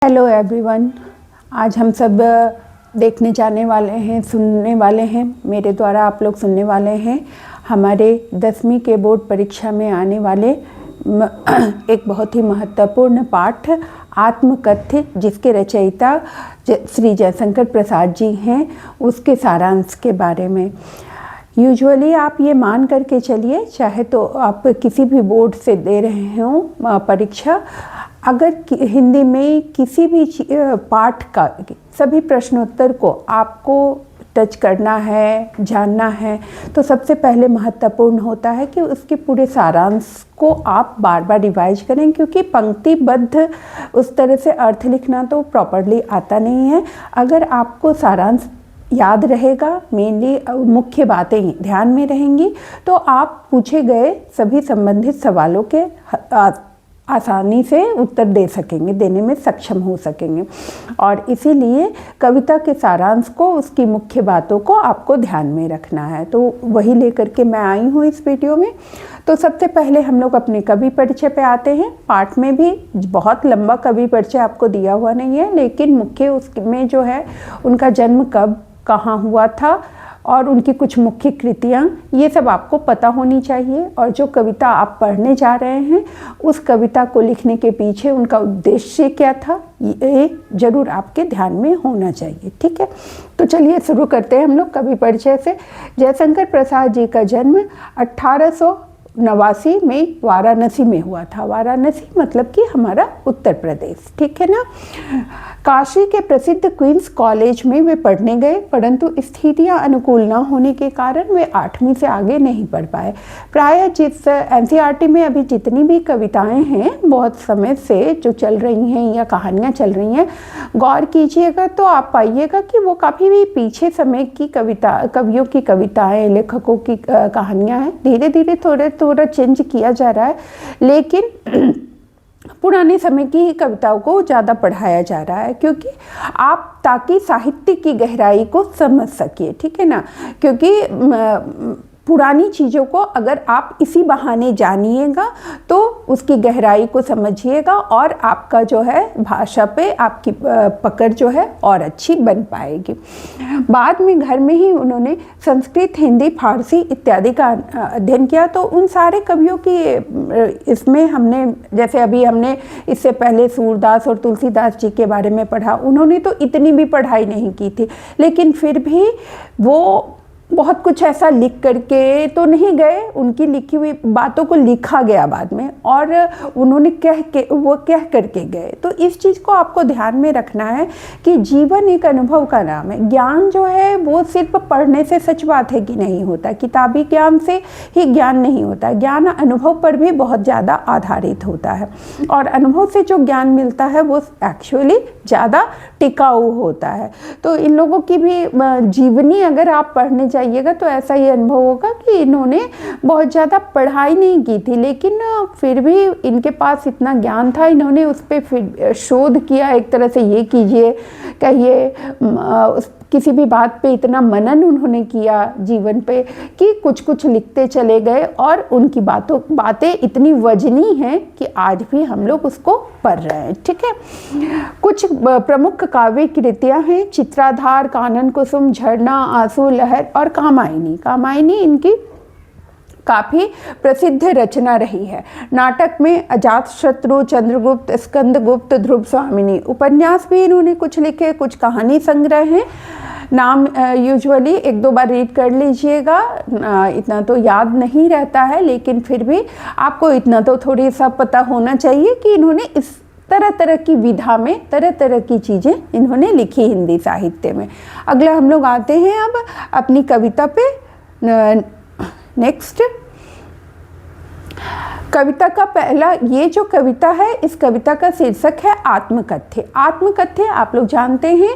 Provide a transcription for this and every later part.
Hello everyone. आज हम सब देखने जाने वाले हैं, सुनने वाले हैं, मेरे द्वारा आप लोग सुनने वाले हैं हमारे 10वीं के बोर्ड परीक्षा में आने वाले एक बहुत ही महत्वपूर्ण पाठ आत्मकथ्य, जिसके रचयिता श्री जयशंकर प्रसाद जी हैं, उसके सारांश के बारे में। यूजुअली आप ये मान करके चलिए, चाहे तो आप किसी भी बोर्ड से दे रहे हों परीक्षा, अगर हिंदी में किसी भी पाठ का सभी प्रश्नोत्तर को आपको टच करना है, जानना है, तो सबसे पहले महत्वपूर्ण होता है कि उसके पूरे सारांश को आप बार बार रिवाइज करें, क्योंकि पंक्तिबद्ध उस तरह से अर्थ लिखना तो प्रॉपरली आता नहीं है। अगर आपको सारांश याद रहेगा, मेनली मुख्य बातें ध्यान में रहेंगी, तो आप पूछे गए सभी संबंधित सवालों के आसानी से उत्तर दे सकेंगे, देने में सक्षम हो सकेंगे। और इसीलिए कविता के सारांश को, उसकी मुख्य बातों को आपको ध्यान में रखना है। तो वही लेकर के मैं आई हूँ इस वीडियो में। तो सबसे पहले हम लोग अपने कवि परिचय पे आते हैं। पाठ में भी बहुत लंबा कवि परिचय आपको दिया हुआ नहीं है, लेकिन मुख्य उसमें जो है उनका जन्म कब, कहाँ हुआ था और उनकी कुछ मुख्य कृतियाँ, ये सब आपको पता होनी चाहिए। और जो कविता आप पढ़ने जा रहे हैं, उस कविता को लिखने के पीछे उनका उद्देश्य क्या था, ये जरूर आपके ध्यान में होना चाहिए। ठीक है, तो चलिए शुरू करते हैं हम लोग कवि परिचय से। जयशंकर प्रसाद जी का जन्म 1889 में वाराणसी में हुआ था। वाराणसी मतलब कि हमारा उत्तर प्रदेश, ठीक है ना। काशी के प्रसिद्ध क्वींस कॉलेज में वे पढ़ने गए, परंतु स्थितियां अनुकूल न होने के कारण वे 8वीं से आगे नहीं पढ़ पाए। प्रायः जिस एनसीईआरटी में अभी जितनी भी कविताएं हैं, बहुत समय से जो चल रही हैं या कहानियां चल रही हैं, गौर कीजिएगा तो आप पाइएगा कि वो काफ़ी भी पीछे समय की कवियों की कविताएं, लेखकों की कहानियाँ हैं। धीरे धीरे थोड़ा चेंज किया जा रहा है, लेकिन पुराने समय की ही कविताओं को ज़्यादा पढ़ाया जा रहा है, क्योंकि आप ताकि साहित्य की गहराई को समझ सकिए, ठीक है ना। क्योंकि पुरानी चीज़ों को अगर आप इसी बहाने जानिएगा तो उसकी गहराई को समझिएगा, और आपका जो है भाषा पे आपकी पकड़ जो है और अच्छी बन पाएगी। बाद में घर में ही उन्होंने संस्कृत, हिंदी, फारसी इत्यादि का अध्ययन किया। तो उन सारे कवियों की इसमें हमने, जैसे अभी हमने इससे पहले सूरदास और तुलसीदास जी के बारे में पढ़ा, उन्होंने तो इतनी भी पढ़ाई नहीं की थी, लेकिन फिर भी वो बहुत कुछ ऐसा लिख करके तो नहीं गए, उनकी लिखी हुई बातों को लिखा गया बाद में, और उन्होंने कह करके गए। तो इस चीज़ को आपको ध्यान में रखना है कि जीवन एक अनुभव का नाम है। ज्ञान जो है वो सिर्फ पढ़ने से सच बात है कि नहीं होता, किताबी ज्ञान से ही ज्ञान नहीं होता। ज्ञान अनुभव पर भी बहुत ज़्यादा आधारित होता है, और अनुभव से जो ज्ञान मिलता है वो एक्चुअली ज़्यादा टिकाऊ होता है। तो इन लोगों की भी जीवनी अगर आप पढ़ने जाइएगा तो ऐसा ही अनुभव होगा कि इन्होंने बहुत ज़्यादा पढ़ाई नहीं की थी, लेकिन फिर भी इनके पास इतना ज्ञान था, इन्होंने उस पर फिर शोध किया। एक तरह से ये कीजिए, कहिए किसी भी बात पे इतना मनन उन्होंने किया जीवन पे कि कुछ कुछ लिखते चले गए, और उनकी बातें इतनी वजनी हैं कि आज भी हम लोग उसको पढ़ रहे हैं। ठीक है, कुछ प्रमुख काव्य कृतियाँ हैं: चित्राधार, कानन कुसुम, झरना, आंसू, लहर और कामायनी। कामायनी इनकी काफ़ी प्रसिद्ध रचना रही है। नाटक में अजातशत्रु, चंद्रगुप्त, स्कंदगुप्त, ध्रुव स्वामिनी। उपन्यास भी इन्होंने कुछ लिखे, कुछ कहानी संग्रह हैं। नाम यूजुअली एक दो बार रीड कर लीजिएगा, इतना तो याद नहीं रहता है, लेकिन फिर भी आपको इतना तो थोड़ी सा पता होना चाहिए कि इन्होंने इस तरह तरह की विधा में तरह तरह की चीज़ें इन्होंने लिखी हिंदी साहित्य में। अगला हम लोग आते हैं अब अपनी कविता पे। नेक्स्ट कविता का पहला, ये जो कविता है, इस कविता का शीर्षक है आत्मकथ्य। आत्मकथ्य आप लोग जानते हैं,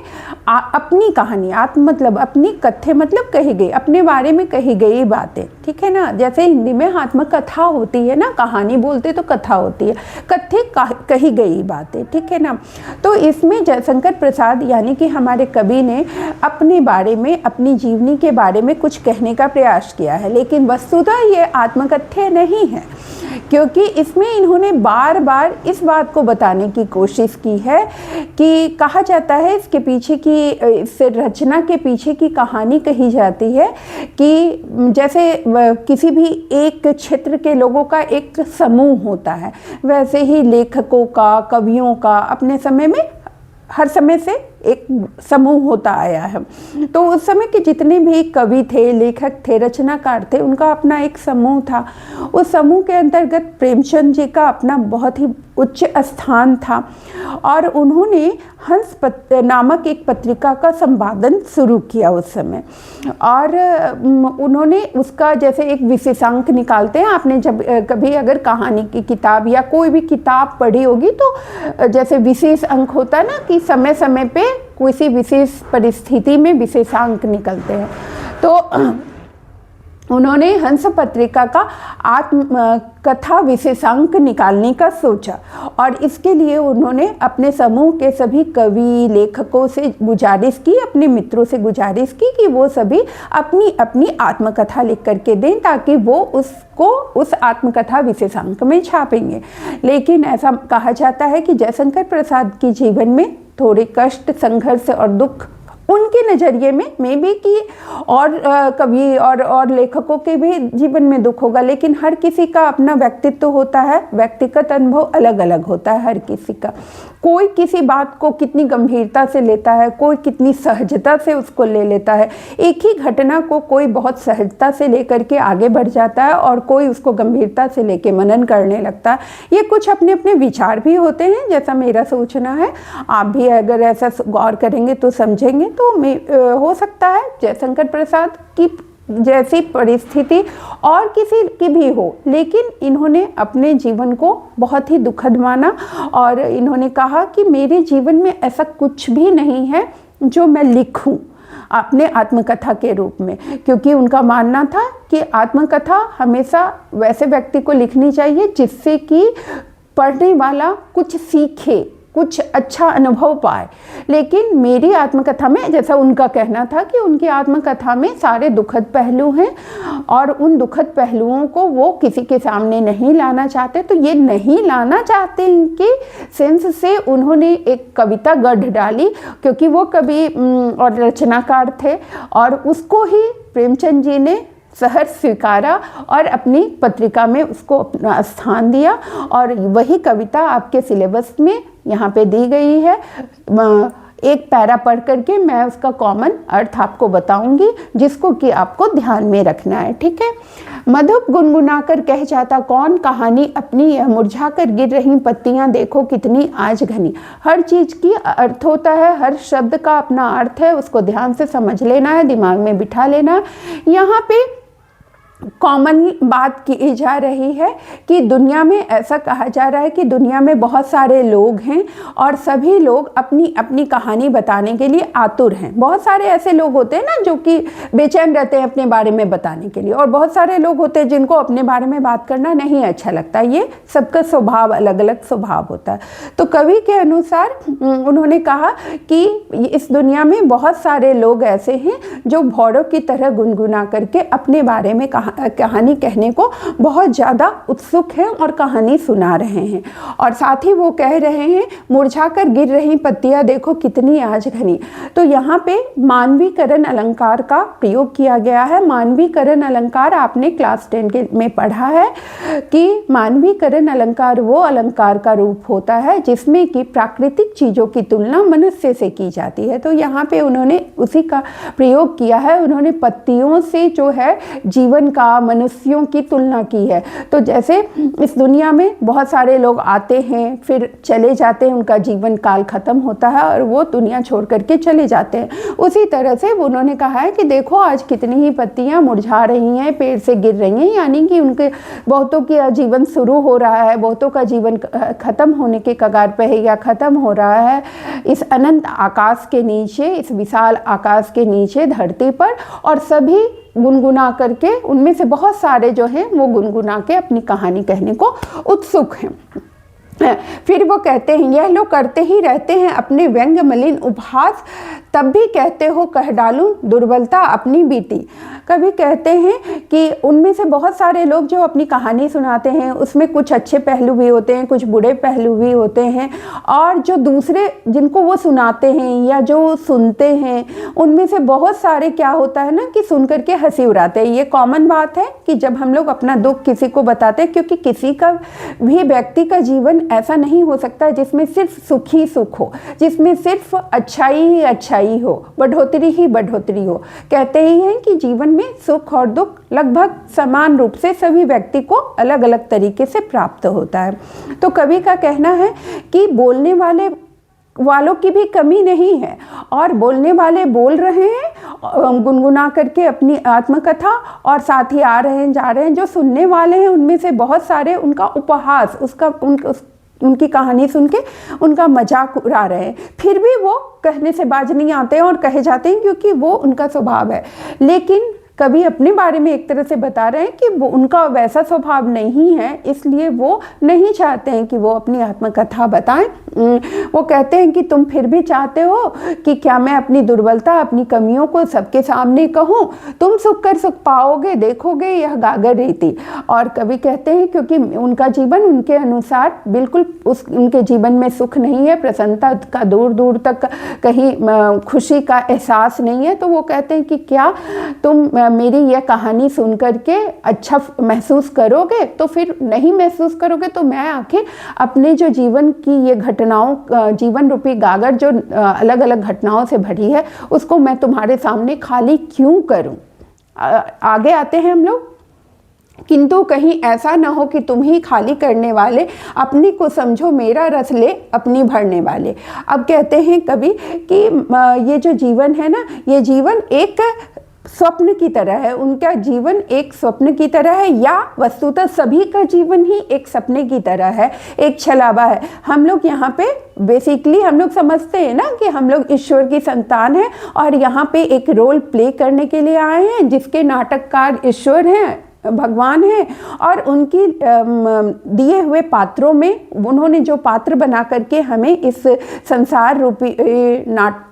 अपनी कहानी। आत्म मतलब अपनी, कथ्य मतलब कही गई, अपने बारे में कही गई बातें, ठीक है ना। जैसे हिंदी में आत्मकथा होती है ना, कहानी बोलते तो कथा होती है, कथ्य कही गई बातें, ठीक है ना। तो इसमें जयशंकर प्रसाद यानी कि हमारे कवि ने अपने बारे में, अपनी जीवनी के बारे में कुछ कहने का प्रयास किया है, लेकिन वस्तुतः ये आत्मकथ्य नहीं है, क्योंकि इसमें इन्होंने बार बार इस बात को बताने की कोशिश की है कि कहा जाता है इसके पीछे की, इस रचना के पीछे की कहानी कही जाती है कि जैसे किसी भी एक क्षेत्र के लोगों का एक समूह होता है, वैसे ही लेखकों का, कवियों का अपने समय में हर समय से एक समूह होता आया है। तो उस समय के जितने भी कवि थे, लेखक थे, रचनाकार थे, उनका अपना एक समूह था। उस समूह के अंतर्गत प्रेमचंद जी का अपना बहुत ही उच्च स्थान था और उन्होंने हंस नामक एक पत्रिका का संपादन शुरू किया उस समय। और उन्होंने उसका जैसे एक विशेषांक निकालते हैं, आपने जब कभी अगर कहानी की किताब या कोई भी किताब पढ़ी होगी तो जैसे विशेष अंक होता है ना कि समय समय पे किसी विशेष परिस्थिति में विशेषांक निकलते हैं। तो उन्होंने हंस पत्रिका का आत्मकथा विशेषांक निकालने का सोचा और इसके लिए उन्होंने अपने समूह के सभी कवि लेखकों से गुजारिश की, अपने मित्रों से गुजारिश की कि वो सभी अपनी अपनी आत्मकथा लिख करके दें ताकि वो उसको उस आत्मकथा विशेषांक में छापेंगे। लेकिन ऐसा कहा जाता है कि जयशंकर प्रसाद के जीवन में थोड़े कष्ट, संघर्ष और दुख उनके नज़रिए में भी कि और कवि और लेखकों के भी जीवन में दुख होगा, लेकिन हर किसी का अपना व्यक्तित्व होता है, व्यक्तिगत अनुभव अलग अलग होता है हर किसी का। कोई किसी बात को कितनी गंभीरता से लेता है, कोई कितनी सहजता से उसको ले लेता है। एक ही घटना को कोई बहुत सहजता से लेकर के आगे बढ़ जाता है और कोई उसको गंभीरता से लेके मनन करने लगता है। ये कुछ अपने अपने विचार भी होते हैं, जैसा मेरा सोचना है। आप भी अगर ऐसा गौर करेंगे तो समझेंगे। तो हो सकता है जयशंकर प्रसाद की जैसी परिस्थिति और किसी की भी हो, लेकिन इन्होंने अपने जीवन को बहुत ही दुखद माना और इन्होंने कहा कि मेरे जीवन में ऐसा कुछ भी नहीं है जो मैं लिखूं अपने आत्मकथा के रूप में, क्योंकि उनका मानना था कि आत्मकथा हमेशा वैसे व्यक्ति को लिखनी चाहिए जिससे कि पढ़ने वाला कुछ सीखे, कुछ अच्छा अनुभव पाए। लेकिन मेरी आत्मकथा में, जैसा उनका कहना था कि उनकी आत्मकथा में सारे दुखद पहलू हैं और उन दुखद पहलुओं को वो किसी के सामने नहीं लाना चाहते। तो ये नहीं लाना चाहते इनके सेंस से उन्होंने एक कविता गढ़ डाली, क्योंकि वो कवि और रचनाकार थे और उसको ही प्रेमचंद जी ने सहर्ष स्वीकारा और अपनी पत्रिका में उसको अपना स्थान दिया। और वही कविता आपके सिलेबस में यहाँ पे दी गई है। एक पैरा पढ़ करके मैं उसका कॉमन अर्थ आपको बताऊंगी, जिसको कि आपको ध्यान में रखना है, ठीक है। मधुप गुनगुनाकर कह जाता कौन, कहानी अपनी मुरझा कर गिर रही पत्तियां देखो कितनी आज घनी। हर चीज की अर्थ होता है, हर शब्द का अपना अर्थ है, उसको ध्यान से समझ लेना है, दिमाग में बिठा लेना है। यहाँ पे कॉमन बात की जा रही है कि दुनिया में ऐसा कहा जा रहा है कि दुनिया में बहुत सारे लोग हैं और सभी लोग अपनी अपनी कहानी बताने के लिए आतुर हैं। बहुत सारे ऐसे लोग होते हैं ना जो कि बेचैन रहते हैं अपने बारे में बताने के लिए, और बहुत सारे लोग होते हैं जिनको अपने बारे में बात करना नहीं अच्छा लगता। ये सबका स्वभाव अलग अलग स्वभाव होता है। तो कवि के अनुसार उन्होंने कहा कि इस दुनिया में बहुत सारे लोग ऐसे हैं जो भौरों की तरह गुनगुना करके अपने बारे में कहानी कहने को बहुत ज़्यादा उत्सुक हैं और कहानी सुना रहे हैं। और साथ ही वो कह रहे हैं मुरझा कर गिर रही पत्तियां देखो कितनी आज घनी। तो यहाँ पे मानवीकरण अलंकार का प्रयोग किया गया है। मानवीकरण अलंकार आपने क्लास 10 में पढ़ा है कि मानवीकरण अलंकार वो अलंकार का रूप होता है जिसमें कि प्राकृतिक चीज़ों की तुलना मनुष्य से की जाती है। तो यहाँ पे उन्होंने उसी का प्रयोग किया है। उन्होंने पत्तियों से जो है जीवन का, मनुष्यों की तुलना की है। तो जैसे इस दुनिया में बहुत सारे लोग आते हैं फिर चले जाते हैं, उनका जीवन काल खत्म होता है और वो दुनिया छोड़ करके चले जाते हैं। उसी तरह से उन्होंने कहा है कि देखो आज कितनी ही पत्तियां मुरझा रही हैं, पेड़ से गिर रही हैं, यानी कि उनके बहुतों का जीवन शुरू हो रहा है, बहुतों का जीवन खत्म होने के कगार पे है या खत्म हो रहा है इस अनंत आकाश के नीचे, इस विशाल आकाश के नीचे धरती पर। और सभी गुनगुना करके, उनमें से बहुत सारे जो हैं वो गुनगुना के अपनी कहानी कहने को उत्सुक हैं। फिर वो कहते हैं, यह लोग करते ही रहते हैं अपने व्यंग मलिन उपहास, तब भी कहते हो कह डालूं दुर्बलता अपनी बीती। कभी कहते हैं कि उनमें से बहुत सारे लोग जो अपनी कहानी सुनाते हैं उसमें कुछ अच्छे पहलू भी होते हैं, कुछ बुरे पहलू भी होते हैं, और जो दूसरे जिनको वो सुनाते हैं या जो सुनते हैं उनमें से बहुत सारे क्या होता है ना कि सुन करके हंसी उड़ाते हैं। ये कॉमन बात है कि जब हम लोग अपना दुख किसी को बताते हैं, क्योंकि किसी का भी व्यक्ति का जीवन ऐसा नहीं हो सकता जिसमें सिर्फ सुख ही सुख हो, जिसमें सिर्फ अच्छाई ही अच्छाई हो, बढ़ोतरी ही बढ़ोतरी हो। कहते ही हैं कि जीवन में सुख और दुख लगभग समान रूप से सभी व्यक्ति को अलग अलग तरीके से प्राप्त होता है। तो कवि का कहना है कि बोलने वालों की भी कमी नहीं है, और बोलने वाले बोल रहे हैं गुनगुना करके अपनी आत्मकथा, और साथ ही आ रहे हैं जा रहे हैं जो सुनने वाले हैं उनमें से बहुत सारे उनका उपहास, उनकी कहानी सुन के उनका मजाक उड़ा रहे हैं। फिर भी वो कहने से बाज नहीं आते हैं और कहे जाते हैं क्योंकि वो उनका स्वभाव है। लेकिन कभी अपने बारे में एक तरह से बता रहे हैं कि वो उनका वैसा स्वभाव नहीं है, इसलिए वो नहीं चाहते हैं कि वो अपनी आत्मकथा बताएं। वो कहते हैं कि तुम फिर भी चाहते हो कि क्या मैं अपनी दुर्बलता, अपनी कमियों को सबके सामने कहूँ? तुम सुख कर सुख पाओगे, देखोगे यह गागर रीति। और कभी कहते हैं क्योंकि उनका जीवन उनके अनुसार बिल्कुल उनके जीवन में सुख नहीं है, प्रसन्नता का दूर दूर तक कहीं खुशी का एहसास नहीं है, तो वो कहते हैं कि क्या तुम मेरी यह कहानी सुन करके अच्छा महसूस करोगे? तो फिर नहीं महसूस करोगे तो मैं आखिर अपने जो जीवन की ये घटनाओं, जीवन रूपी गागर जो अलग अलग घटनाओं से भरी है, उसको मैं तुम्हारे सामने खाली क्यों करूं? आगे आते हैं हम लोग। किंतु कहीं ऐसा ना हो कि तुम ही खाली करने वाले, अपनी को समझो मेरा रस ले अपनी भरने वाले। अब कहते हैं कभी कि ये जो जीवन है ना, ये जीवन एक स्वप्न की तरह है, उनका जीवन एक स्वप्न की तरह है, या वस्तुतः सभी का जीवन ही एक सपने की तरह है, एक छलावा है। हम लोग यहाँ पे बेसिकली हम लोग समझते हैं ना कि हम लोग ईश्वर की संतान हैं और यहाँ पे एक रोल प्ले करने के लिए आए हैं, जिसके नाटककार ईश्वर हैं, भगवान है, और उनकी दिए हुए पात्रों में उन्होंने जो पात्र बना करके हमें इस संसार रूपी नाट्य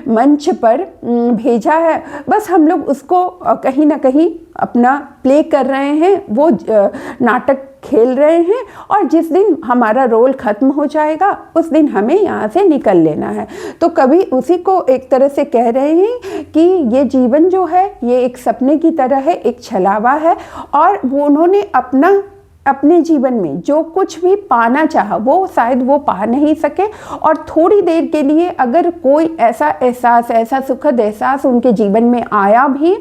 मंच पर भेजा है, बस हम लोग उसको कहीं ना कहीं अपना प्ले कर रहे हैं, वो नाटक खेल रहे हैं, और जिस दिन हमारा रोल खत्म हो जाएगा उस दिन हमें यहाँ से निकल लेना है। तो कभी उसी को एक तरह से कह रहे हैं कि ये जीवन जो है ये एक सपने की तरह है, एक छलावा है, और वो उन्होंने अपने जीवन में जो कुछ भी पाना चाहा वो शायद वो पा नहीं सके, और थोड़ी देर के लिए अगर कोई ऐसा एहसास, ऐसा सुखद एहसास उनके जीवन में आया भी,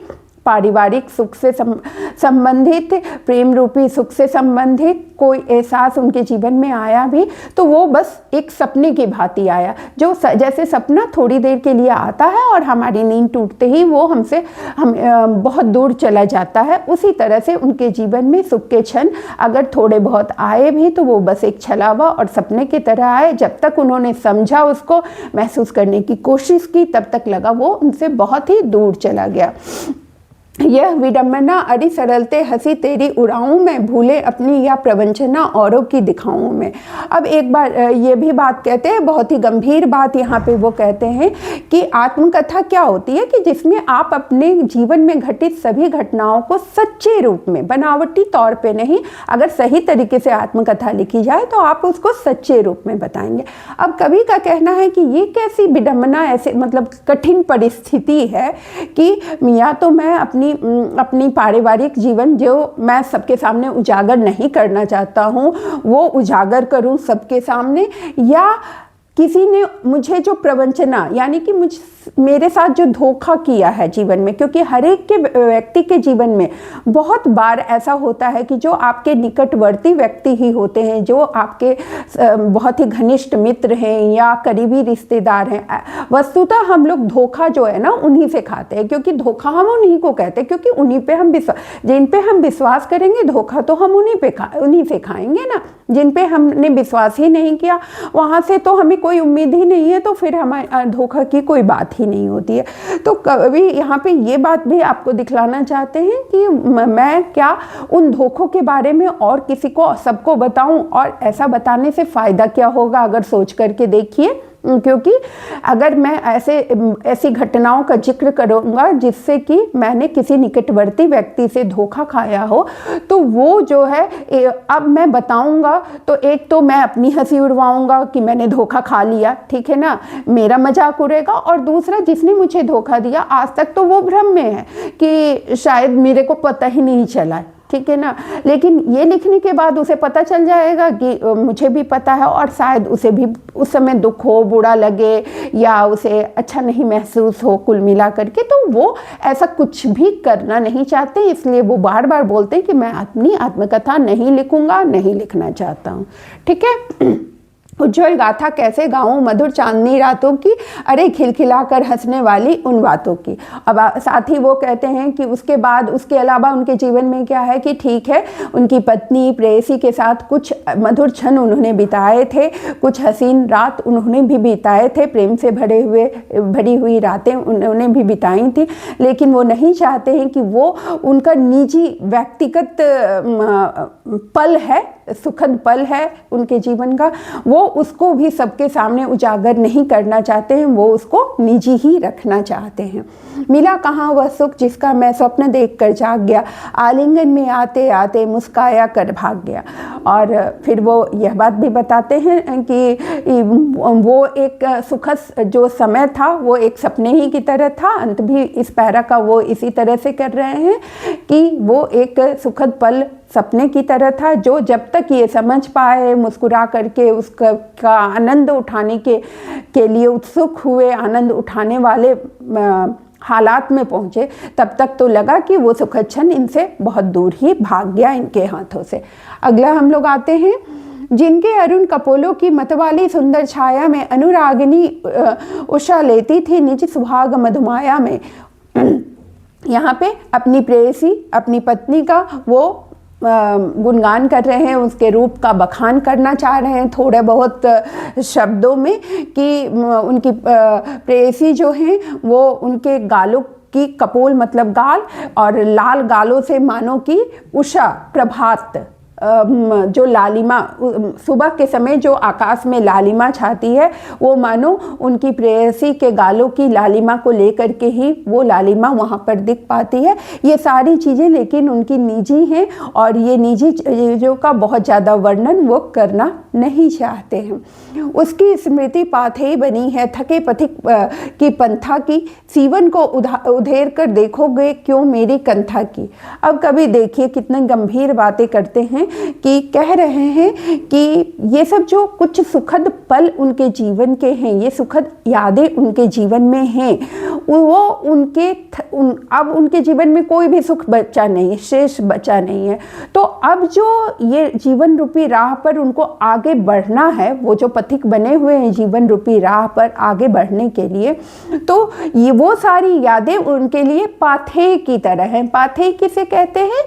पारिवारिक सुख से संबंधित, प्रेम रूपी सुख से संबंधित कोई एहसास उनके जीवन में आया भी, तो वो बस एक सपने की भांति आया, जो जैसे सपना थोड़ी देर के लिए आता है और हमारी नींद टूटते ही वो हम बहुत दूर चला जाता है। उसी तरह से उनके जीवन में सुख के क्षण अगर थोड़े बहुत आए भी तो वो बस एक छलावा और सपने की तरह आए। जब तक उन्होंने समझा, उसको महसूस करने की कोशिश की, तब तक लगा वो उनसे बहुत ही दूर चला गया। यह विडम्बना अड़ी सरलते हंसी तेरी उड़ाऊं मैं, भूले अपनी या प्रवंचना औरों की दिखाऊं मैं। अब एक बार ये भी बात कहते हैं, बहुत ही गंभीर बात यहाँ पे वो कहते हैं कि आत्मकथा क्या होती है कि जिसमें आप अपने जीवन में घटित सभी घटनाओं को सच्चे रूप में, बनावटी तौर पे नहीं, अगर सही तरीके से आत्मकथा लिखी जाए तो आप उसको सच्चे रूप में बताएंगे। अब कवि का कहना है कि ये कैसी विडम्बना, ऐसे मतलब कठिन परिस्थिति है कि या तो मैं अपनी पारिवारिक जीवन जो मैं सबके सामने उजागर नहीं करना चाहता हूँ वो उजागर करूँ सबके सामने, या किसी ने मुझे जो प्रवंचना यानी कि मेरे साथ जो धोखा किया है जीवन में, क्योंकि हर एक के व्यक्ति के जीवन में बहुत बार ऐसा होता है कि जो आपके निकटवर्ती व्यक्ति ही होते हैं, जो आपके बहुत ही घनिष्ठ मित्र हैं या करीबी रिश्तेदार हैं, वस्तुतः हम लोग धोखा जो है ना उन्हीं से खाते हैं, क्योंकि धोखा हम उन्हीं को कहते हैं, क्योंकि उन्हीं पे हम जिन पे हम विश्वास करेंगे धोखा तो हम उन्हीं से खाएंगे ना। जिन पे हमने विश्वास ही नहीं किया वहाँ से तो हमें कोई उम्मीद ही नहीं है तो फिर हमारे धोखा की कोई बात ही नहीं होती है। तो कभी यहाँ पे ये बात भी आपको दिखलाना चाहते हैं कि मैं क्या उन धोखों के बारे में और किसी को सबको बताऊं, और ऐसा बताने से फ़ायदा क्या होगा अगर सोच करके देखिए। क्योंकि अगर मैं ऐसी घटनाओं का जिक्र करूँगा जिससे कि मैंने किसी निकटवर्ती व्यक्ति से धोखा खाया हो, तो वो जो है अब मैं बताऊँगा तो एक तो मैं अपनी हंसी उड़वाऊँगा कि मैंने धोखा खा लिया, ठीक है ना, मेरा मजाक उड़ेगा, और दूसरा जिसने मुझे धोखा दिया आज तक तो वो भ्रम में है कि शायद मेरे को पता ही नहीं चला, ठीक है ना। लेकिन ये लिखने के बाद उसे पता चल जाएगा कि मुझे भी पता है, और शायद उसे भी उस समय दुख हो, बुरा लगे, या उसे अच्छा नहीं महसूस हो कुल मिला करके, तो वो ऐसा कुछ भी करना नहीं चाहते, इसलिए वो बार बार बोलते हैं कि मैं अपनी आत्मकथा नहीं लिखूंगा, नहीं लिखना चाहता हूँ, ठीक है। उज्ज्वल गाथा कैसे गाऊं मधुर चांदनी रातों की, अरे खिलखिलाकर हंसने वाली उन बातों की। अब साथ ही वो कहते हैं कि उसके बाद उसके अलावा उनके जीवन में क्या है कि ठीक है, उनकी पत्नी प्रेयसी के साथ कुछ मधुर क्षण उन्होंने बिताए थे, कुछ हसीन रात उन्होंने भी बिताए थे, प्रेम से भरी हुई रातें उन्होंने भी बिताई थी, लेकिन वो नहीं चाहते हैं कि वो उनका निजी व्यक्तिगत पल है, सुखद पल है उनके जीवन का, वो उसको भी सबके सामने उजागर नहीं करना चाहते हैं, वो उसको निजी ही रखना चाहते हैं। मिला कहाँ वह सुख जिसका मैं स्वप्न देखकर जाग गया, आलिंगन में आते आते मुस्काया कर भाग गया। और फिर वो यह बात भी बताते हैं कि वो एक सुखद जो समय था वो एक सपने ही की तरह था। अंत भी इस पैरा का वो इसी तरह से कर रहे हैं कि वो एक सुखद पल सपने की तरह था, जो जब तक ये समझ पाए, मुस्कुरा करके उसका आनंद उठाने के लिए उत्सुक हुए, आनंद उठाने वाले हालात में पहुँचे, तब तक तो लगा कि वो सुखद क्षण इनसे बहुत दूर ही भाग गया इनके हाथों से। अगला हम लोग आते हैं, जिनके अरुण कपोलों की मतवाली सुंदर छाया में अनुरागिनी उषा लेती थी निज सुहाग मधुमाया में। यहाँ पे अपनी प्रेयसी, अपनी पत्नी का वो गुणगान कर रहे हैं, उसके रूप का बखान करना चाह रहे हैं थोड़े बहुत शब्दों में, कि उनकी प्रेयसी जो हैं वो उनके गालों की कपोल मतलब गाल, और लाल गालों से मानो कि उषा प्रभात जो लालिमा सुबह के समय जो आकाश में लालिमा छाती है, वो मानो उनकी प्रेयसी के गालों की लालिमा को लेकर के ही वो लालिमा वहाँ पर दिख पाती है। ये सारी चीज़ें लेकिन उनकी निजी हैं, और ये निजी चीज़ों का बहुत ज़्यादा वर्णन वो करना नहीं चाहते हैं। उसकी स्मृति पाथेय बनी है थके पथिक की पंथा की, सीवन को उधेर कर देखोगे क्यों मेरी कंथा की। अब कभी देखिए कितने गंभीर बातें करते हैं कि कह रहे हैं कि ये सब जो कुछ सुखद पल उनके जीवन के हैं, ये सुखद यादें उनके जीवन में हैं, वो अब उनके जीवन में कोई भी सुख बचा नहीं, शेष बचा नहीं है। तो अब जो ये जीवन रूपी राह पर उनको आगे बढ़ना है, वो जो पथिक बने हुए हैं जीवन रूपी राह पर आगे बढ़ने के लिए, तो ये वो सारी यादें उनके लिए पाथेय की तरह हैं। पाथेय किसे कहते हैं?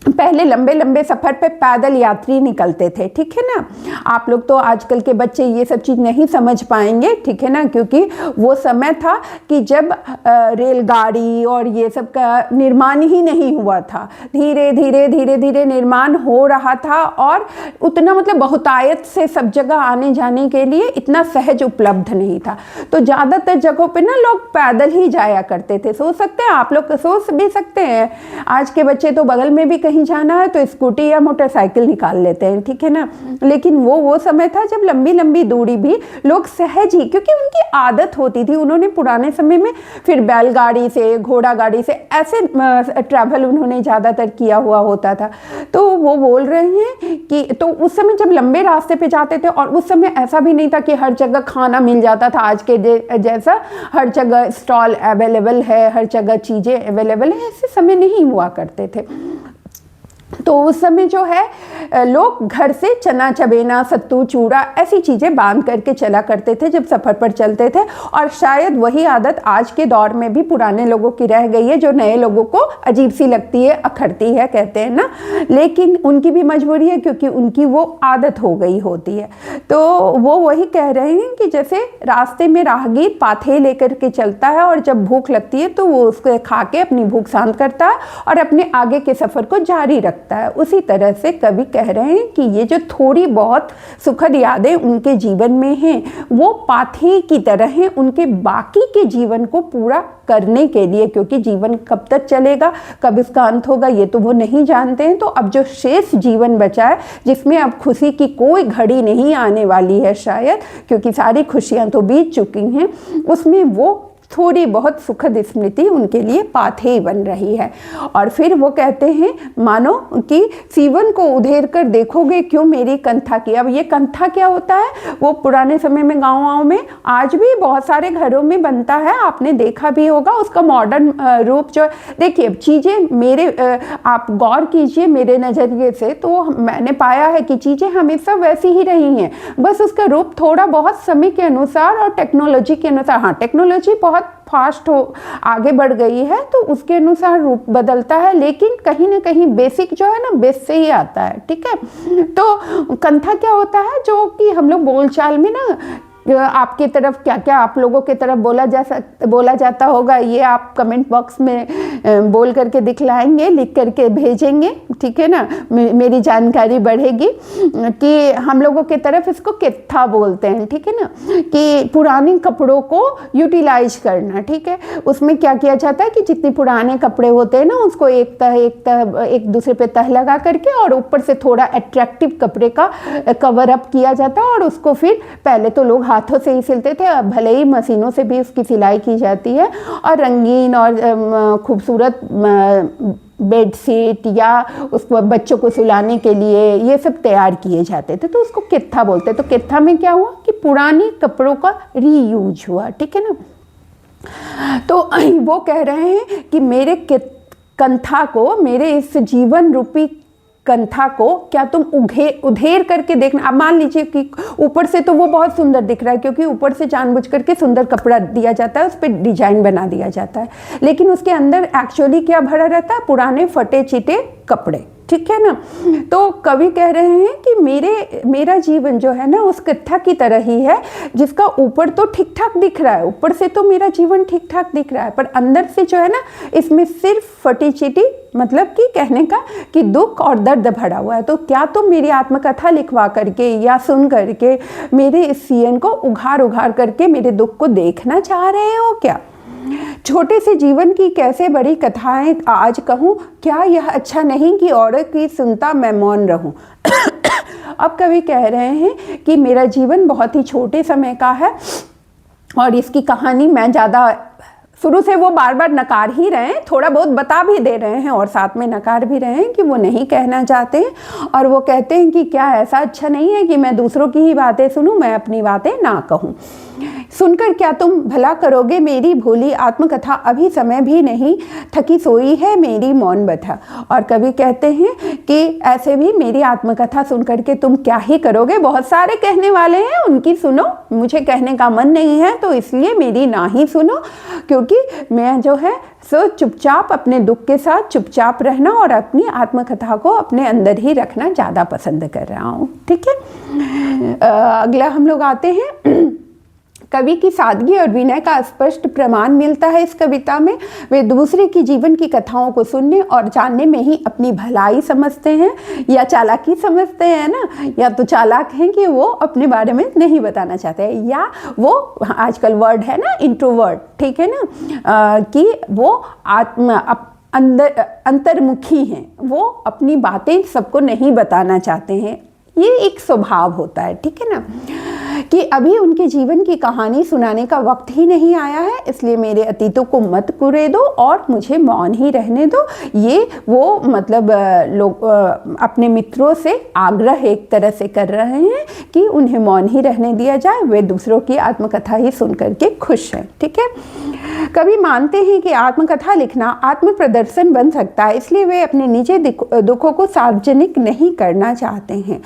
पहले लंबे लंबे सफ़र पे पैदल यात्री निकलते थे, ठीक है ना। आप लोग तो आजकल के बच्चे ये सब चीज़ नहीं समझ पाएंगे, ठीक है ना, क्योंकि वो समय था कि जब रेलगाड़ी और ये सब का निर्माण ही नहीं हुआ था, धीरे धीरे निर्माण हो रहा था, और उतना मतलब बहुतायत से सब जगह आने जाने के लिए इतना सहज उपलब्ध नहीं था। तो ज़्यादातर जगहों पे ना लोग पैदल ही जाया करते थे। सोच सकते हैं आप लोग, सोच भी सकते हैं, आज के बच्चे तो बगल में भी कहीं जाना है तो स्कूटी या मोटरसाइकिल निकाल लेते हैं, ठीक है ना। लेकिन वो समय था जब लंबी लंबी दूरी भी लोग सहज ही, क्योंकि उनकी आदत होती थी, उन्होंने पुराने समय में फिर बैलगाड़ी से, घोड़ा गाड़ी से ऐसे ट्रैवल उन्होंने ज़्यादातर किया हुआ होता था। तो वो बोल रहे हैं कि तो उस समय जब लंबे रास्ते पे जाते थे, और उस समय ऐसा भी नहीं था कि हर जगह खाना मिल जाता था आज के जैसा, हर जगह स्टॉल अवेलेबल है, हर जगह चीज़ें अवेलेबल है, ऐसे समय नहीं हुआ करते थे। तो उस समय जो है लोग घर से चना चबेना, सत्तू, चूड़ा ऐसी चीज़ें बांध करके चला करते थे जब सफ़र पर चलते थे। और शायद वही आदत आज के दौर में भी पुराने लोगों की रह गई है, जो नए लोगों को अजीब सी लगती है, अखरती है कहते हैं ना, लेकिन उनकी भी मजबूरी है क्योंकि उनकी वो आदत हो गई होती है। तो वो वही कह रहे हैं कि जैसे रास्ते में राहगीर पाथे लेकर के चलता है और जब भूख लगती है तो वो उसको खा के अपनी भूख शांत करता है और अपने आगे के सफ़र को जारी रखता है। उसी तरह से कवि कह रहे हैं कि ये जो थोड़ी बहुत सुखद यादें उनके जीवन में हैं, वो पाथी की तरह हैं उनके बाकी के जीवन को पूरा करने के लिए, क्योंकि जीवन कब तक चलेगा, कब इसका अंत होगा, ये तो वो नहीं जानते हैं। तो अब जो शेष जीवन बचा है, जिसमें अब खुशी की कोई घड़ी नहीं आने वाली है शायद, क्योंकि सारी खुशियां तो बीत चुकी हैं, उसमें वो थोड़ी बहुत सुखद स्मृति उनके लिए पाथे बन रही है। और फिर वो कहते हैं, मानो कि सीवन को उधेर कर देखोगे क्यों मेरी कंथा की। अब ये कंथा क्या होता है, वो पुराने समय में गाँव में आज भी बहुत सारे घरों में बनता है, आपने देखा भी होगा। उसका मॉडर्न रूप जो देखिए, चीज़ें मेरे आप गौर कीजिए मेरे नज़रिए से, तो मैंने पाया है कि चीज़ें हमेशा वैसी ही रही हैं, बस उसका रूप थोड़ा बहुत समय के अनुसार और टेक्नोलॉजी के अनुसार, हाँ टेक्नोलॉजी बहुत फास्ट हो आगे बढ़ गई है तो उसके अनुसार रूप बदलता है, लेकिन कहीं ना कहीं बेसिक जो है ना बेस से ही आता है। ठीक है, तो कंथा क्या होता है, जो कि हम लोग बोलचाल में ना, आपके तरफ क्या क्या आप लोगों के तरफ बोला जाता होगा, ये आप कमेंट बॉक्स में बोल करके दिखलाएंगे, लिख करके भेजेंगे, ठीक है ना, मेरी जानकारी बढ़ेगी। कि हम लोगों के तरफ इसको कित्था बोलते हैं, ठीक है ना, कि पुराने कपड़ों को यूटिलाइज करना। ठीक है, उसमें क्या किया जाता है कि जितने पुराने कपड़े होते हैं ना, उसको एक दूसरे पे तह लगा करके और ऊपर से थोड़ा अट्रैक्टिव कपड़े का कवर अप किया जाता है, और उसको फिर पहले तो लोग हाथों से ही सिलते थे, अब भले ही मशीनों से भी उसकी सिलाई की जाती है, और रंगीन और खूबसूरत बेडशीट या उसको बच्चों को सुलाने के लिए ये सब तैयार किए जाते थे, तो उसको कित्था बोलते। तो कित्था में क्या हुआ कि पुराने कपड़ों का रीयूज हुआ। ठीक है ना, तो वो कह रहे हैं कि मेरे कंथा को, मेरे इस जीवन रूपी कंथा को क्या तुम उधेर करके देखना। अब मान लीजिए कि ऊपर से तो वो बहुत सुंदर दिख रहा है, क्योंकि ऊपर से जानबूझ करके सुंदर कपड़ा दिया जाता है, उस पर डिजाइन बना दिया जाता है, लेकिन उसके अंदर एक्चुअली क्या भरा रहता है, पुराने फटे चिटे कपड़े। ठीक है ना, तो कवि कह रहे हैं कि मेरा जीवन जो है ना उस कथा की तरह ही है, जिसका ऊपर तो ठीक ठाक दिख रहा है, ऊपर से तो मेरा जीवन ठीक ठाक दिख रहा है, पर अंदर से जो है ना इसमें सिर्फ फटी चिटी, मतलब कि कहने का कि दुख और दर्द भरा हुआ है। तो क्या तुम मेरी आत्मकथा लिखवा करके या सुन करके मेरे इस सीएन को उघार करके मेरे दुख को देखना चाह रहे हो क्या? छोटे से जीवन की कैसे बड़ी कथाएं आज कहूँ, क्या यह अच्छा नहीं कि औरों की सुनता मैं मौन रहूं। अब कवि कह रहे हैं कि मेरा जीवन बहुत ही छोटे समय का है और इसकी कहानी मैं ज़्यादा शुरू से वो बार बार नकार ही रहे हैं, थोड़ा बहुत बता भी दे रहे हैं और साथ में नकार भी रहे हैं कि वो नहीं कहना चाहते हैं। और वो कहते हैं कि क्या ऐसा अच्छा नहीं है कि मैं दूसरों की ही बातें सुनूं, मैं अपनी बातें ना कहूं। सुनकर क्या तुम भला करोगे मेरी भोली आत्मकथा, अभी समय भी नहीं थकी सोई है मेरी मौन बथा। और कवि कहते हैं कि ऐसे भी मेरी आत्मकथा सुनकर के तुम क्या ही करोगे, बहुत सारे कहने वाले हैं, उनकी सुनो, मुझे कहने का मन नहीं है तो इसलिए मेरी ना ही सुनो, क्योंकि मैं जो है सो चुपचाप अपने दुख के साथ चुपचाप रहना और अपनी आत्मकथा को अपने अंदर ही रखना ज़्यादा पसंद कर रहा हूँ। ठीक है, अगला हम लोग आते हैं। कवि की सादगी और विनय का स्पष्ट प्रमाण मिलता है इस कविता में। वे दूसरे की जीवन की कथाओं को सुनने और जानने में ही अपनी भलाई समझते हैं या चालाकी समझते हैं ना, या तो चालाक हैं कि वो अपने बारे में नहीं बताना चाहते हैं, या वो आजकल वर्ड है ना इंट्रोवर्ट, ठीक है ना, कि वो अंतर्मुखी हैं, वो अपनी बातें सबको नहीं बताना चाहते हैं, ये एक स्वभाव होता है। ठीक है ना, कि अभी उनके जीवन की कहानी सुनाने का वक्त ही नहीं आया है, इसलिए मेरे अतीतों को मत कुरे दो और मुझे मौन ही रहने दो। ये वो मतलब लोग अपने मित्रों से आग्रह एक तरह से कर रहे हैं कि उन्हें मौन ही रहने दिया जाए, वे दूसरों की आत्मकथा ही सुन करके खुश हैं। ठीक है, कवि मानते हैं कि आत्मकथा लिखना आत्म प्रदर्शन बन सकता है, इसलिए वे अपने निजी दुखों को सार्वजनिक नहीं करना चाहते हैं।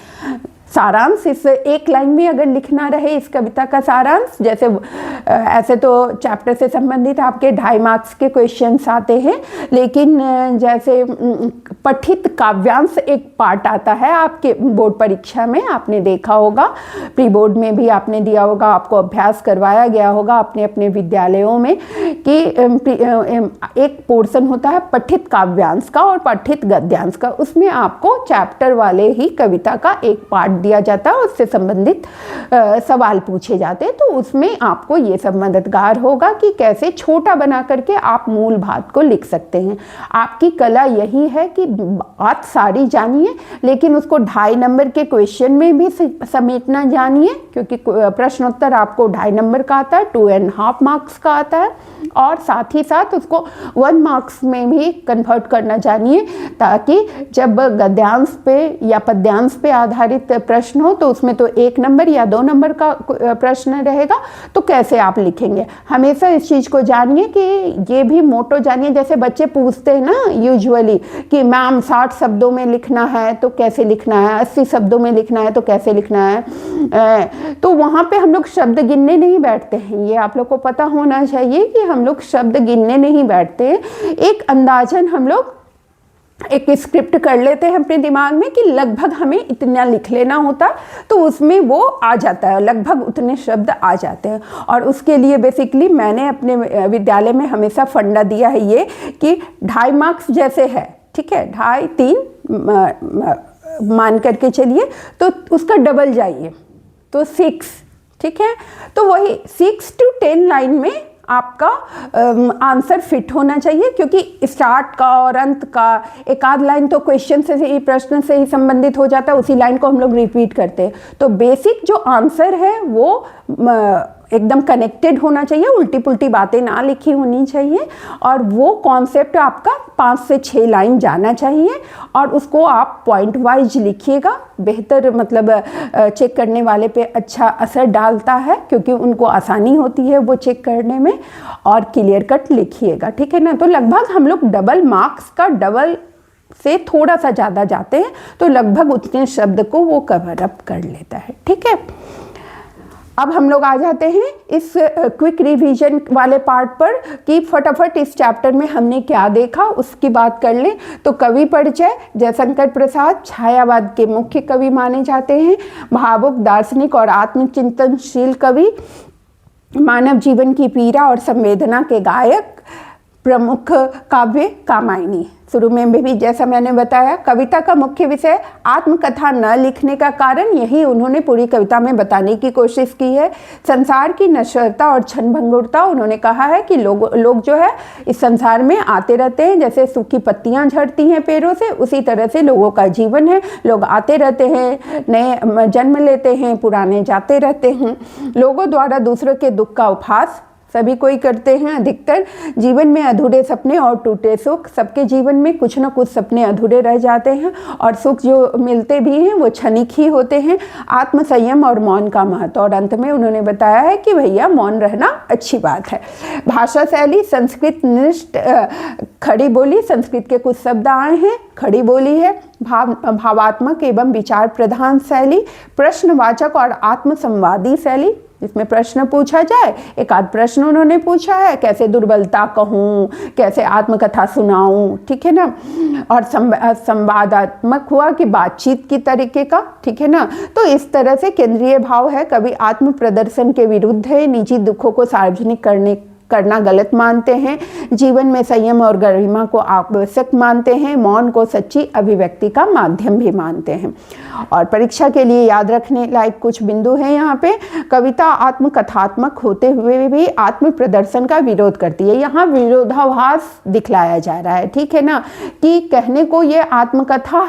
सारांश इस एक लाइन में अगर लिखना रहे इस कविता का सारांश, जैसे ऐसे तो चैप्टर से संबंधित आपके 2.5 मार्क्स के क्वेश्चंस आते हैं, लेकिन जैसे पठित काव्यांश एक पार्ट आता है आपके बोर्ड परीक्षा में, आपने देखा होगा, प्री बोर्ड में भी आपने दिया होगा, आपको अभ्यास करवाया गया होगा अपने अपने विद्यालयों में कि एक पोर्शन होता है पठित काव्यांश का और पठित गद्यांश का, उसमें आपको चैप्टर वाले ही कविता का एक पार्ट दिया जाता है, उससे संबंधित सवाल पूछे जाते हैं। तो उसमें आपको ये सब मददगार होगा कि कैसे छोटा बना करके आप मूल बात को लिख सकते हैं। आपकी कला यही है कि बात सारी जानिए, लेकिन उसको 2.5 नंबर के क्वेश्चन में भी समेटना जानिए, क्योंकि प्रश्नोत्तर आपको 2.5 नंबर का आता है, 2.5 मार्क्स का आता है, और साथ ही साथ उसको 1 मार्क्स में भी कन्वर्ट करना जानिए, ताकि जब गद्यांश पे या पद्यांश पे आधारित प्रश्न हो तो उसमें तो 1 नंबर या 2 नंबर का प्रश्न रहेगा, तो कैसे आप लिखेंगे। हमेशा इस चीज़ को जानिए कि ये भी मोटो जानिए। जैसे बच्चे पूछते हैं ना यूजुअली कि मैम 60 शब्दों में लिखना है तो कैसे लिखना है, 80 शब्दों में लिखना है तो कैसे लिखना है, तो वहाँ पे हम लोग शब्द गिनने नहीं बैठते हैं। ये आप लोग को पता होना चाहिए कि हम लोग शब्द गिनने नहीं बैठते हैं। एक अंदाजन हम लोग एक स्क्रिप्ट कर लेते हैं अपने दिमाग में कि लगभग हमें इतना लिख लेना होता है, तो उसमें वो आ जाता है, लगभग उतने शब्द आ जाते हैं। और उसके लिए बेसिकली मैंने अपने विद्यालय में हमेशा फंडा दिया है ये कि 2.5 मार्क्स जैसे है, ठीक है, 2.5-3 मान करके चलिए, तो उसका डबल जाइए तो 6, ठीक है। तो वही 6 to 10 लाइन में आपका आंसर फिट होना चाहिए, क्योंकि स्टार्ट का और अंत का एक आध लाइन तो क्वेश्चन से ही, प्रश्न से ही संबंधित हो जाता है, उसी लाइन को हम लोग रिपीट करते हैं। तो बेसिक जो आंसर है वो एकदम कनेक्टेड होना चाहिए, उल्टी पुल्टी बातें ना लिखी होनी चाहिए, और वो कॉन्सेप्ट आपका 5 से 6 लाइन जाना चाहिए, और उसको आप पॉइंट वाइज लिखिएगा। बेहतर मतलब चेक करने वाले पे अच्छा असर डालता है, क्योंकि उनको आसानी होती है वो चेक करने में, और क्लियर कट लिखिएगा, ठीक है ना। तो लगभग हम लोग डबल मार्क्स का डबल से थोड़ा सा ज़्यादा जाते हैं, तो लगभग उतने शब्द को वो कवर अप कर लेता है, ठीक है। अब हम लोग आ जाते हैं इस क्विक रिवीजन वाले पार्ट पर कि फटाफट इस चैप्टर में हमने क्या देखा उसकी बात कर लें। तो कवि परिचय, जयशंकर प्रसाद छायावाद के मुख्य कवि माने जाते हैं, भावुक, दार्शनिक और आत्मचिंतनशील कवि, मानव जीवन की पीड़ा और संवेदना के गायक, प्रमुख काव्य कामायनी। शुरू में भी जैसा मैंने बताया, कविता का मुख्य विषय आत्मकथा न लिखने का कारण यही उन्होंने पूरी कविता में बताने की कोशिश की है। संसार की नश्वरता और क्षणभंगुरता, उन्होंने कहा है कि लोग जो है इस संसार में आते रहते हैं, जैसे सूखी पत्तियां झड़ती हैं पेड़ों से, उसी तरह से लोगों का जीवन है। लोग आते रहते हैं, नए जन्म लेते हैं, पुराने जाते रहते हैं। लोगों द्वारा दूसरों के दुख का उपहास सभी कोई करते हैं अधिकतर। जीवन में अधूरे सपने और टूटे सुख, सबके जीवन में कुछ न कुछ सपने अधूरे रह जाते हैं, और सुख जो मिलते भी हैं वो क्षणिक ही होते हैं। आत्मसंयम और मौन का महत्व, और अंत में उन्होंने बताया है कि भैया मौन रहना अच्छी बात है। भाषा शैली संस्कृत निष्ठ, खड़ी बोली, संस्कृत के कुछ शब्द आए हैं, खड़ी बोली है। भावात्मक एवं विचार प्रधान शैली, प्रश्नवाचक और आत्मसंवादी शैली, जिसमें प्रश्न पूछा जाए। एक आध प्रश्न उन्होंने पूछा है, कैसे दुर्बलता कहूँ, कैसे आत्मकथा सुनाऊँ, ठीक है ना। और संवादात्मक हुआ कि बातचीत की तरीके का, ठीक है ना। तो इस तरह से केंद्रीय भाव है, कभी आत्म प्रदर्शन के विरुद्ध है, निजी दुखों को सार्वजनिक करने करना गलत मानते हैं, जीवन में संयम और गरिमा को आवश्यक मानते हैं, मौन को सच्ची अभिव्यक्ति का माध्यम भी मानते हैं। और परीक्षा के लिए याद रखने लायक कुछ बिंदु हैं यहाँ पे। कविता आत्मकथात्मक होते हुए भी आत्म प्रदर्शन का विरोध करती है। यहाँ विरोधाभास दिखलाया जा रहा है, ठीक है ना, कि कहने को ये आत्मकथा,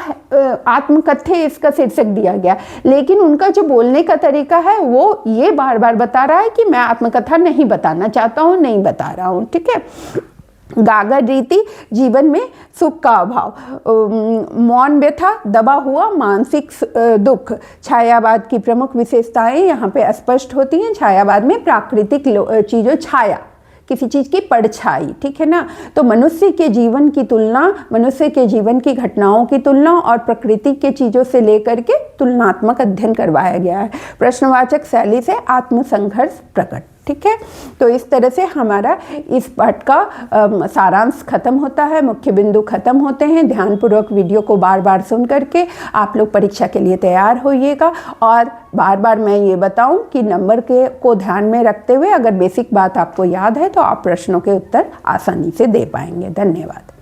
आत्मकथ्य इसका शीर्षक दिया गया, लेकिन उनका जो बोलने का तरीका है वो ये बार बार बता रहा है कि मैं आत्मकथा नहीं बताना चाहता हूँ, नहीं बता रहा हूँ, ठीक है। गागर रीति, जीवन में सुख का अभाव, मौन व्यथा, दबा हुआ मानसिक दुख। छायावाद की प्रमुख विशेषताएं यहाँ पे स्पष्ट होती हैं। छायावाद में प्राकृतिक चीज़ों, छाया किसी चीज़ की परछाई, ठीक है ना, तो मनुष्य के जीवन की तुलना, मनुष्य के जीवन की घटनाओं की तुलना और प्रकृति के चीज़ों से लेकर के तुलनात्मक अध्ययन करवाया गया है। प्रश्नवाचक शैली से आत्मसंघर्ष प्रकट, ठीक है। तो इस तरह से हमारा इस पाठ का सारांश खत्म होता है, मुख्य बिंदु खत्म होते हैं। ध्यानपूर्वक वीडियो को बार बार सुन करके आप लोग परीक्षा के लिए तैयार होइएगा। और बार बार मैं ये बताऊं कि नंबर को ध्यान में रखते हुए अगर बेसिक बात आपको याद है तो आप प्रश्नों के उत्तर आसानी से दे पाएंगे। धन्यवाद।